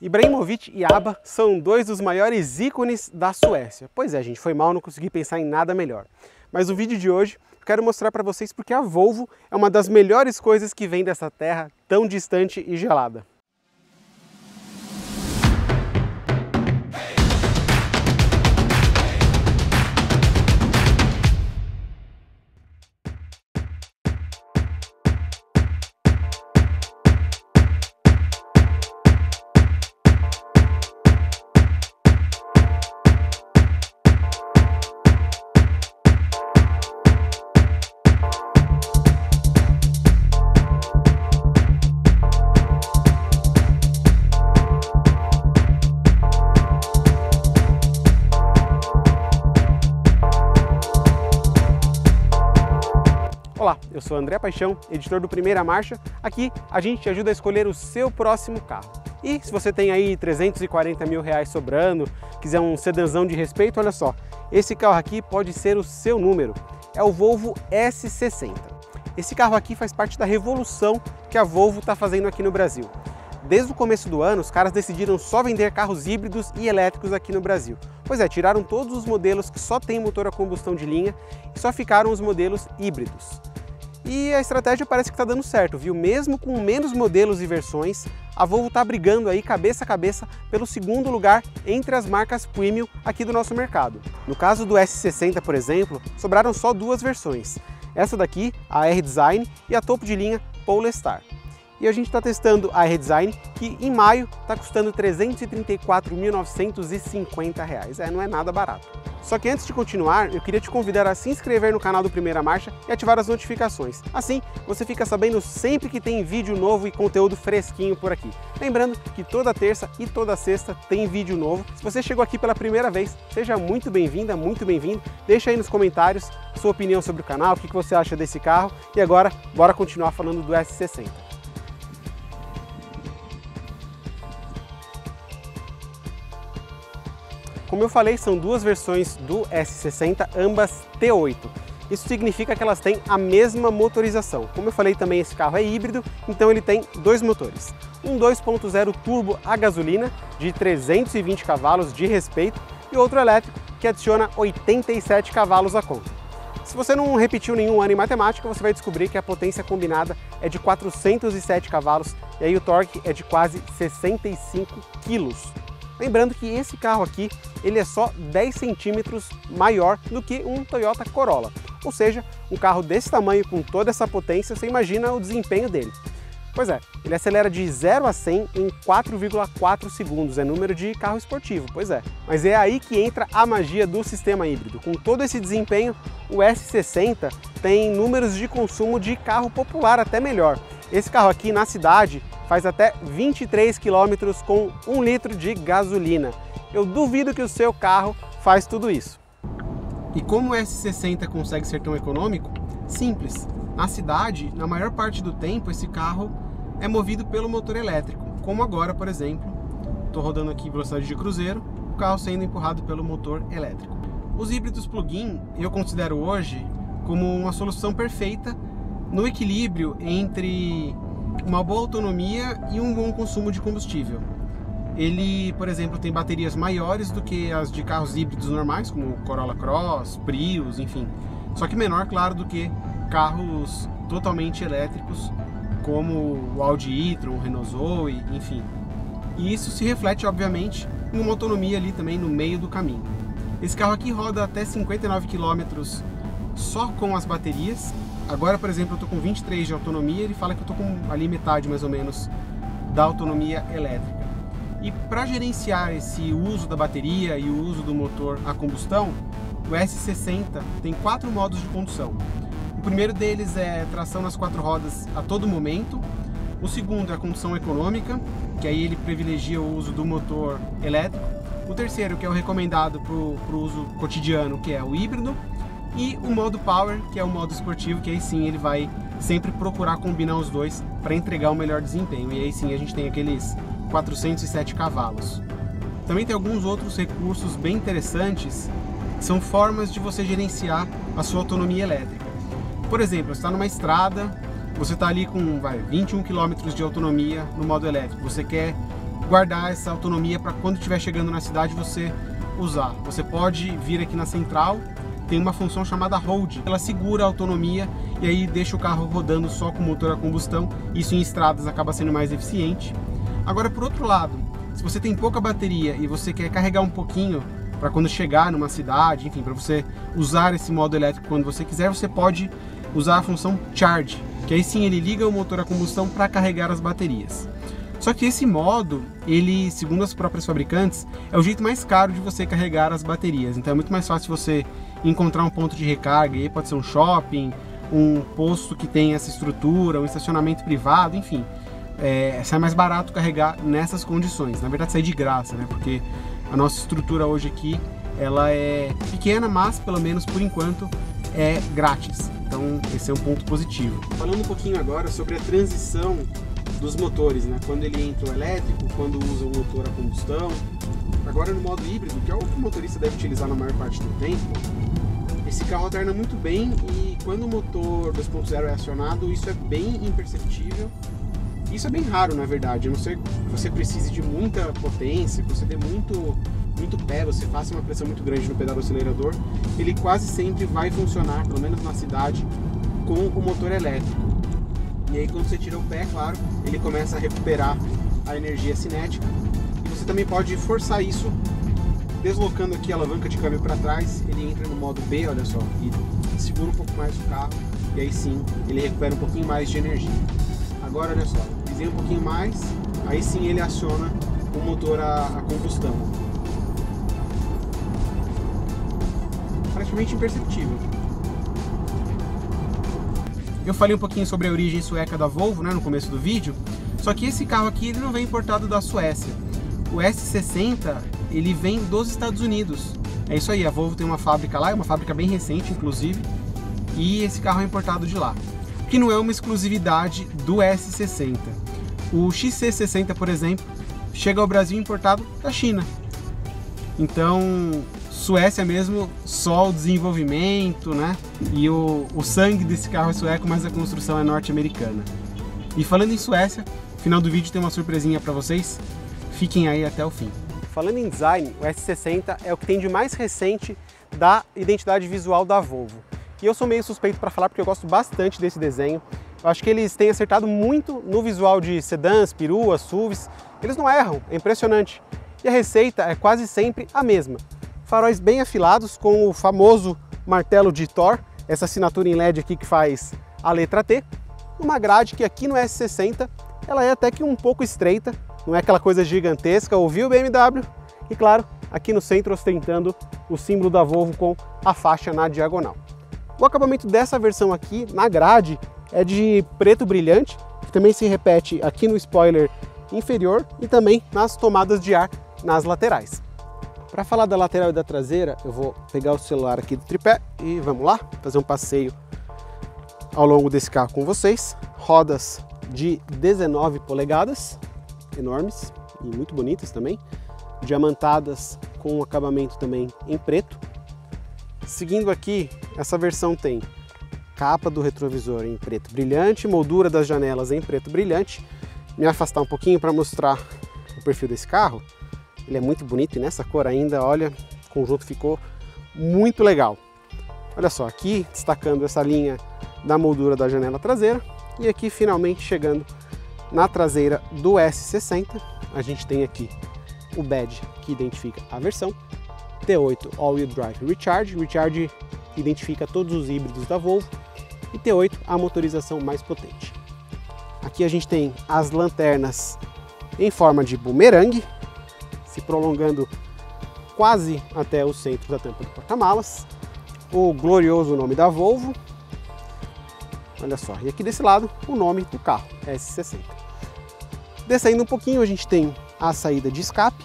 Ibrahimovic e ABBA são dois dos maiores ícones da Suécia. Pois é, gente, foi mal, não consegui pensar em nada melhor. Mas no vídeo de hoje eu quero mostrar para vocês porque a Volvo é uma das melhores coisas que vem dessa terra tão distante e gelada. Olá, eu sou André Paixão, editor do Primeira Marcha. Aqui a gente te ajuda a escolher o seu próximo carro. E se você tem aí 340 mil reais sobrando, quiser um sedanzão de respeito, olha só, esse carro aqui pode ser o seu número. É o Volvo S60. Esse carro aqui faz parte da revolução que a Volvo está fazendo aqui no Brasil. Desde o começo do ano, os caras decidiram só vender carros híbridos e elétricos aqui no Brasil. Pois é, tiraram todos os modelos que só tem motor a combustão de linha e só ficaram os modelos híbridos. E a estratégia parece que está dando certo, viu? Mesmo com menos modelos e versões, a Volvo está brigando aí cabeça a cabeça pelo segundo lugar entre as marcas premium aqui do nosso mercado. No caso do S60, por exemplo, sobraram só duas versões. Essa daqui, a R-Design, e a topo de linha Polestar. E a gente está testando a R-Design, que em maio está custando R$ 334.950. Não é nada barato. Só que antes de continuar, eu queria te convidar a se inscrever no canal do Primeira Marcha e ativar as notificações. Assim, você fica sabendo sempre que tem vídeo novo e conteúdo fresquinho por aqui. Lembrando que toda terça e toda sexta tem vídeo novo. Se você chegou aqui pela primeira vez, seja muito bem-vinda, muito bem-vindo. Deixa aí nos comentários sua opinião sobre o canal, o que você acha desse carro. E agora, bora continuar falando do S60. Como eu falei, são duas versões do S60, ambas T8. Isso significa que elas têm a mesma motorização. Como eu falei também, esse carro é híbrido, então ele tem dois motores. Um 2.0 turbo a gasolina de 320 cavalos de respeito e outro elétrico que adiciona 87 cavalos à conta. Se você não repetiu nenhum ano em matemática, você vai descobrir que a potência combinada é de 407 cavalos e aí o torque é de quase 65 quilos. Lembrando que esse carro aqui, ele é só 10 centímetros maior do que um Toyota Corolla. Ou seja, um carro desse tamanho com toda essa potência, você imagina o desempenho dele. Pois é, ele acelera de 0 a 100 em 4,4 segundos, é número de carro esportivo, pois é. Mas é aí que entra a magia do sistema híbrido. Com todo esse desempenho, o S60 tem números de consumo de carro popular até melhor. Esse carro aqui na cidade faz até 23 km com 1 litro de gasolina. Eu duvido que o seu carro faz tudo isso. E como o S60 consegue ser tão econômico? Simples. Na cidade, na maior parte do tempo, esse carro é movido pelo motor elétrico. Como agora, por exemplo, estou rodando aqui em velocidade de cruzeiro, o carro sendo empurrado pelo motor elétrico. Os híbridos plug-in eu considero hoje como uma solução perfeita no equilíbrio entre uma boa autonomia e um bom consumo de combustível. Ele, por exemplo, tem baterias maiores do que as de carros híbridos normais, como Corolla Cross, Prius, enfim. Só que menor, claro, do que carros totalmente elétricos, como o Audi e-tron, o Renault Zoe, enfim. E isso se reflete, obviamente, em uma autonomia ali também no meio do caminho. Esse carro aqui roda até 59 km só com as baterias. Agora, por exemplo, eu estou com 23 de autonomia, ele fala que eu estou com ali metade mais ou menos da autonomia elétrica. E para gerenciar esse uso da bateria e o uso do motor a combustão, o S60 tem 4 modos de condução. O primeiro deles é tração nas 4 rodas a todo momento. O segundo é a condução econômica, que aí ele privilegia o uso do motor elétrico. O terceiro, que é o recomendado para o uso cotidiano, que é o híbrido. E o modo Power, que é o modo esportivo, que aí sim ele vai sempre procurar combinar os dois para entregar o melhor desempenho. E aí sim a gente tem aqueles 407 cavalos. Também tem alguns outros recursos bem interessantes, que são formas de você gerenciar a sua autonomia elétrica. Por exemplo, você está numa estrada, você está ali com 21 km de autonomia no modo elétrico, você quer guardar essa autonomia para quando estiver chegando na cidade você usar. Você pode vir aqui na central, tem uma função chamada hold, ela segura a autonomia e aí deixa o carro rodando só com motor a combustão. Isso em estradas acaba sendo mais eficiente. Agora, por outro lado, se você tem pouca bateria e você quer carregar um pouquinho para quando chegar numa cidade, enfim, para você usar esse modo elétrico quando você quiser, você pode usar a função charge, que aí sim ele liga o motor a combustão para carregar as baterias. Só que esse modo, ele, segundo as próprias fabricantes, é o jeito mais caro de você carregar as baterias. Então é muito mais fácil você encontrar um ponto de recarga, e aí pode ser um shopping, um posto que tem essa estrutura, um estacionamento privado, enfim. Sai mais barato carregar nessas condições. Na verdade sai de graça, né? Porque a nossa estrutura hoje aqui, ela é pequena, mas pelo menos por enquanto é grátis. Então esse é um ponto positivo. Falando um pouquinho agora sobre a transição dos motores, né? Quando ele entra o elétrico, quando usa o motor a combustão. Agora no modo híbrido, que é o que o motorista deve utilizar na maior parte do tempo, esse carro alterna muito bem e quando o motor 2.0 é acionado, isso é bem imperceptível. Isso é bem raro, na verdade, a não ser que você precise de muita potência, que você dê muito pé, você faça uma pressão muito grande no pedal do acelerador, ele quase sempre vai funcionar, pelo menos na cidade, com o motor elétrico. E aí quando você tira o pé, claro, ele começa a recuperar a energia cinética. E você também pode forçar isso deslocando aqui a alavanca de câmbio para trás, ele entra no modo B, olha só, e segura um pouco mais o carro, e aí sim, ele recupera um pouquinho mais de energia. Agora, olha só, pisei um pouquinho mais, aí sim ele aciona o motor a combustão. Praticamente imperceptível. Eu falei um pouquinho sobre a origem sueca da Volvo, né, no começo do vídeo, só que esse carro aqui ele não vem importado da Suécia. O S60 ele vem dos Estados Unidos. É isso aí, a Volvo tem uma fábrica lá, é uma fábrica bem recente inclusive, e esse carro é importado de lá. O que não é uma exclusividade do S60. O XC60, por exemplo, chega ao Brasil importado da China. Então, Suécia mesmo, só o desenvolvimento, né? E o sangue desse carro é sueco, mas a construção é norte-americana. E falando em Suécia, no final do vídeo tem uma surpresinha para vocês. Fiquem aí até o fim. Falando em design, o S60 é o que tem de mais recente da identidade visual da Volvo. E eu sou meio suspeito para falar porque eu gosto bastante desse desenho. Eu acho que eles têm acertado muito no visual de sedãs, peruas, SUVs. Eles não erram, é impressionante. E a receita é quase sempre a mesma. Faróis bem afilados com o famoso martelo de Thor, essa assinatura em LED aqui que faz a letra T. Uma grade que aqui no S60 ela é até que um pouco estreita, não é aquela coisa gigantesca, ouviu BMW? E claro, aqui no centro ostentando o símbolo da Volvo com a faixa na diagonal. O acabamento dessa versão aqui na grade é de preto brilhante, que também se repete aqui no spoiler inferior e também nas tomadas de ar nas laterais. Para falar da lateral e da traseira, eu vou pegar o celular aqui do tripé e vamos lá fazer um passeio ao longo desse carro com vocês. Rodas de 19 polegadas, enormes e muito bonitas também, diamantadas com um acabamento também em preto. Seguindo aqui, essa versão tem capa do retrovisor em preto brilhante, moldura das janelas em preto brilhante. Me afastar um pouquinho para mostrar o perfil desse carro. Ele é muito bonito e nessa cor ainda, olha, o conjunto ficou muito legal. Olha só, aqui destacando essa linha da moldura da janela traseira e aqui finalmente chegando na traseira do S60, a gente tem aqui o badge que identifica a versão, T8 All-Wheel Drive Recharge, Recharge identifica todos os híbridos da Volvo e T8 a motorização mais potente. Aqui a gente tem as lanternas em forma de bumerangue, se prolongando quase até o centro da tampa do porta-malas, o glorioso nome da Volvo, olha só, e aqui desse lado o nome do carro, S60. Descendo um pouquinho a gente tem a saída de escape,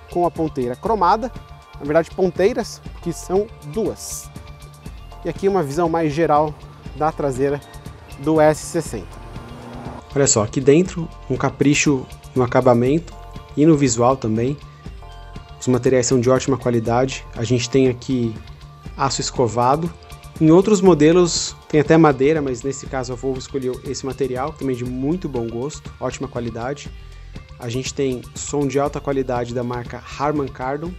com a ponteira cromada, na verdade ponteiras, que são duas. E aqui uma visão mais geral da traseira do S60. Olha só, aqui dentro um capricho no acabamento e no visual também. Os materiais são de ótima qualidade. A gente tem aqui aço escovado. Em outros modelos tem até madeira, mas nesse caso a Volvo escolheu esse material, também de muito bom gosto, ótima qualidade. a gente tem som de alta qualidade da marca Harman Kardon.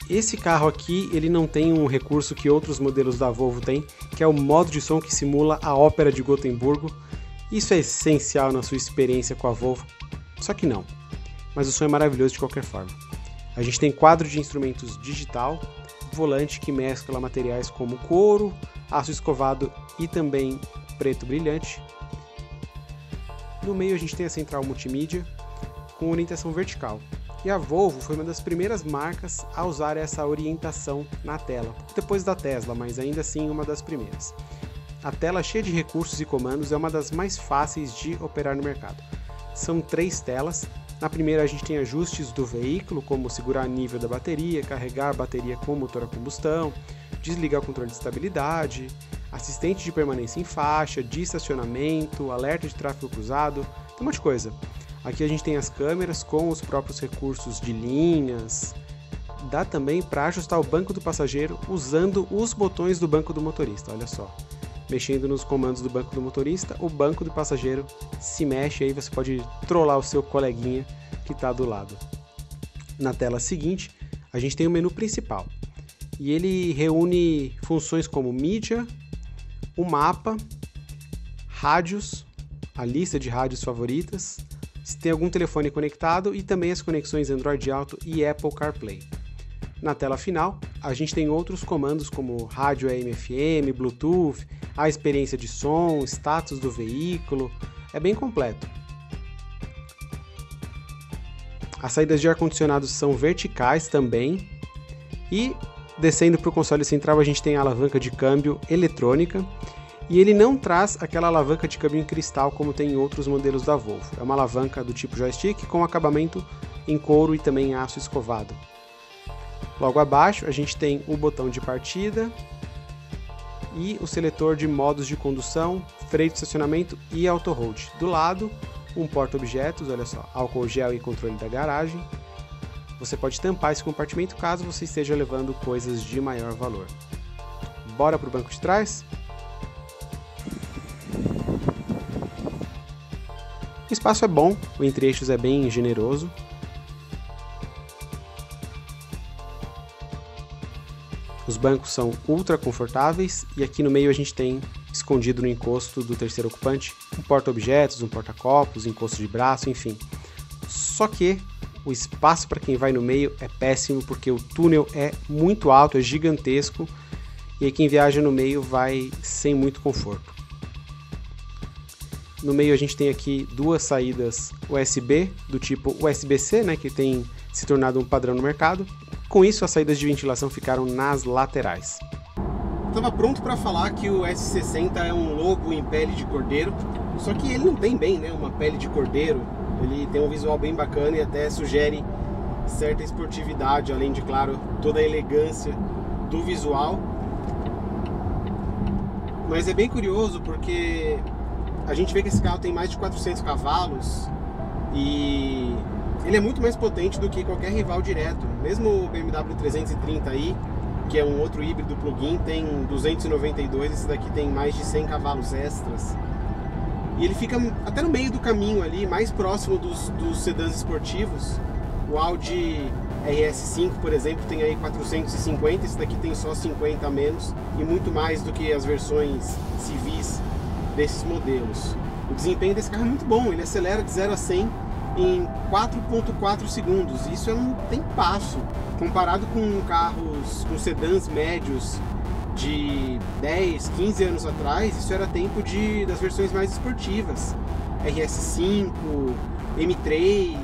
Esse carro aqui, ele não tem um recurso que outros modelos da Volvo têm, que é o modo de som que simula a Ópera de Gotemburgo. Isso é essencial na sua experiência com a Volvo, só que não. Mas o som é maravilhoso de qualquer forma. A gente tem quadro de instrumentos digital, volante que mescla materiais como couro, aço escovado e também preto brilhante. No meio a gente tem a central multimídia com orientação vertical. E a Volvo foi uma das primeiras marcas a usar essa orientação na tela, depois da Tesla, mas ainda assim uma das primeiras. A tela cheia de recursos e comandos é uma das mais fáceis de operar no mercado. São 3 telas. Na primeira a gente tem ajustes do veículo, como segurar nível da bateria, carregar a bateria com motor a combustão, desligar o controle de estabilidade, assistente de permanência em faixa, de estacionamento, alerta de tráfego cruzado, tem um monte de coisa. Aqui a gente tem as câmeras com os próprios recursos de linhas. Dá também para ajustar o banco do passageiro usando os botões do banco do motorista, olha só. Mexendo nos comandos do banco do motorista, o banco do passageiro se mexe e aí você pode trollar o seu coleguinha que está do lado. Na tela seguinte, a gente tem o menu principal. E ele reúne funções como mídia, o mapa, rádios, a lista de rádios favoritas, se tem algum telefone conectado e também as conexões Android Auto e Apple CarPlay. Na tela final, a gente tem outros comandos como rádio AM/FM, Bluetooth, a experiência de som, status do veículo, é bem completo. As saídas de ar-condicionado são verticais também e descendo para o console central a gente tem a alavanca de câmbio eletrônica. E ele não traz aquela alavanca de câmbio em cristal como tem em outros modelos da Volvo. É uma alavanca do tipo joystick com acabamento em couro e também em aço escovado. Logo abaixo a gente tem o botão de partida e o seletor de modos de condução, freio de estacionamento e auto-hold. Do lado, um porta-objetos, olha só, álcool gel e controle da garagem. Você pode tampar esse compartimento caso você esteja levando coisas de maior valor. Bora para o banco de trás? O espaço é bom, o entre-eixos é bem generoso. Os bancos são ultra confortáveis e aqui no meio a gente tem, escondido no encosto do terceiro ocupante, um porta-objetos, um porta-copos, encosto de braço, enfim. Só que o espaço para quem vai no meio é péssimo porque o túnel é muito alto, é gigantesco e aí quem viaja no meio vai sem muito conforto. No meio a gente tem aqui 2 saídas USB do tipo USB-C, né, que tem se tornado um padrão no mercado. Com isso, as saídas de ventilação ficaram nas laterais. Estava pronto para falar que o S60 é um lobo em pele de cordeiro, só que ele não tem bem, né, uma pele de cordeiro. Ele tem um visual bem bacana e até sugere certa esportividade, além de, claro, toda a elegância do visual. Mas é bem curioso porque a gente vê que esse carro tem mais de 400 cavalos e ele é muito mais potente do que qualquer rival direto. Mesmo o BMW 330i, que é um outro híbrido plug-in, tem 292, esse daqui tem mais de 100 cavalos extras. E ele fica até no meio do caminho ali, mais próximo dos sedãs esportivos. O Audi RS5, por exemplo, tem aí 450, esse daqui tem só 50 a menos e muito mais do que as versões civis desses modelos. O desempenho desse carro é muito bom, ele acelera de 0 a 100 em 4.4 segundos, isso é um tempasso, comparado com carros, com sedãs médios de 10, 15 anos atrás, isso era tempo das versões mais esportivas, RS5, M3,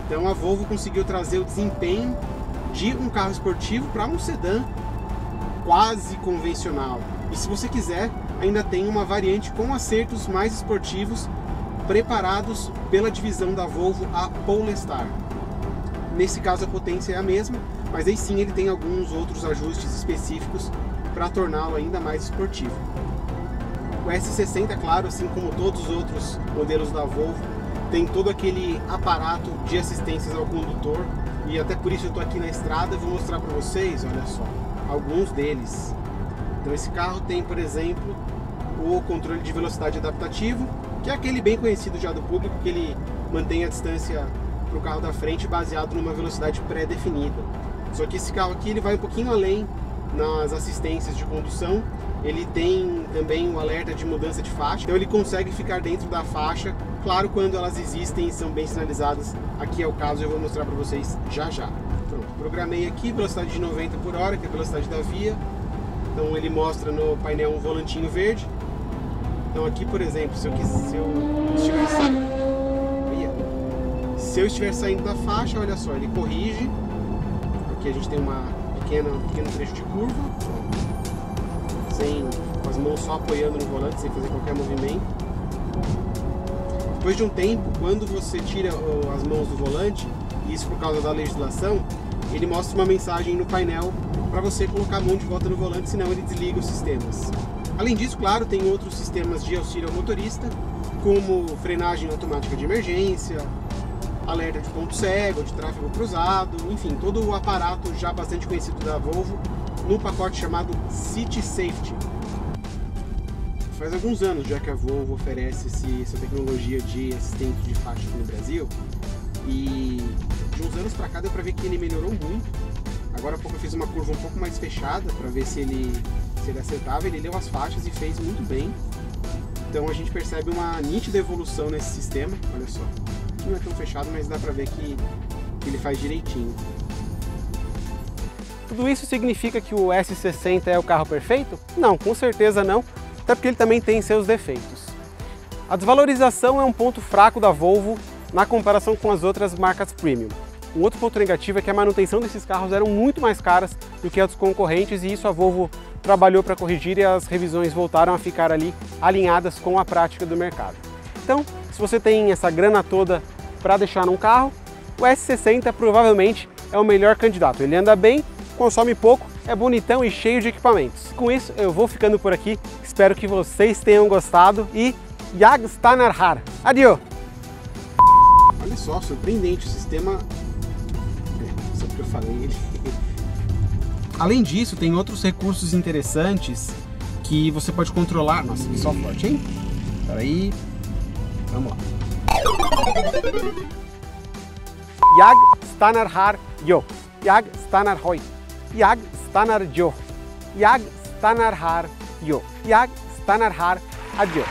então a Volvo conseguiu trazer o desempenho de um carro esportivo para um sedã quase convencional. E se você quiser, ainda tem uma variante com acertos mais esportivos preparados pela divisão da Volvo, a Polestar. Nesse caso a potência é a mesma, mas aí sim ele tem alguns outros ajustes específicos para torná-lo ainda mais esportivo. O S60, claro, assim como todos os outros modelos da Volvo, tem todo aquele aparato de assistências ao condutor e até por isso eu estou aqui na estrada e vou mostrar para vocês, olha só, alguns deles. Então esse carro tem, por exemplo, o controle de velocidade adaptativo, que é aquele bem conhecido já do público, que ele mantém a distância para o carro da frente baseado numa velocidade pré-definida. Só que esse carro aqui ele vai um pouquinho além nas assistências de condução. Ele tem também o alerta de mudança de faixa, então ele consegue ficar dentro da faixa, claro, quando elas existem e são bem sinalizadas. Aqui é o caso, eu vou mostrar para vocês já já. Pronto, programei aqui, velocidade de 90 por hora, que é a velocidade da via. Então ele mostra no painel um volantinho verde. Então aqui, por exemplo, se eu estiver saindo da faixa, olha só, ele corrige. Aqui a gente tem um pequeno trecho de curva, com as mãos só apoiando no volante, sem fazer qualquer movimento. Depois de um tempo, quando você tira as mãos do volante, e isso por causa da legislação, ele mostra uma mensagem no painel para você colocar a mão de volta no volante, senão ele desliga os sistemas. Além disso, claro, tem outros sistemas de auxílio ao motorista, como frenagem automática de emergência, alerta de ponto cego, de tráfego cruzado, enfim, todo o aparato já bastante conhecido da Volvo, num pacote chamado City Safety. Faz alguns anos já que a Volvo oferece essa tecnologia de assistente de faixa aqui no Brasil, e de uns anos para cá deu para ver que ele melhorou muito. Agora há pouco eu fiz uma curva um pouco mais fechada para ver se ele acertava, ele leu as faixas e fez muito bem. Então a gente percebe uma nítida evolução nesse sistema, olha só. Aqui não é tão fechado, mas dá para ver que ele faz direitinho. Tudo isso significa que o S60 é o carro perfeito? Não, com certeza não, até porque ele também tem seus defeitos. A desvalorização é um ponto fraco da Volvo na comparação com as outras marcas premium. Um outro ponto negativo é que a manutenção desses carros eram muito mais caras do que a dos concorrentes, e isso a Volvo trabalhou para corrigir e as revisões voltaram a ficar ali alinhadas com a prática do mercado. Então, se você tem essa grana toda para deixar num carro, o S60 provavelmente é o melhor candidato. Ele anda bem, consome pouco, é bonitão e cheio de equipamentos. Com isso, eu vou ficando por aqui. Espero que vocês tenham gostado e Jag stannar här. Adio! Olha só, surpreendente o sistema. Só porque eu falei ele. Além disso, tem outros recursos interessantes que você pode controlar. Nossa, que só forte, hein? Peraí. Vamos lá. Jag stannar här, jo. Jag stannar hoj. Jag stannar jo. Jag stannar här, jo. Jag stannar här, adjö.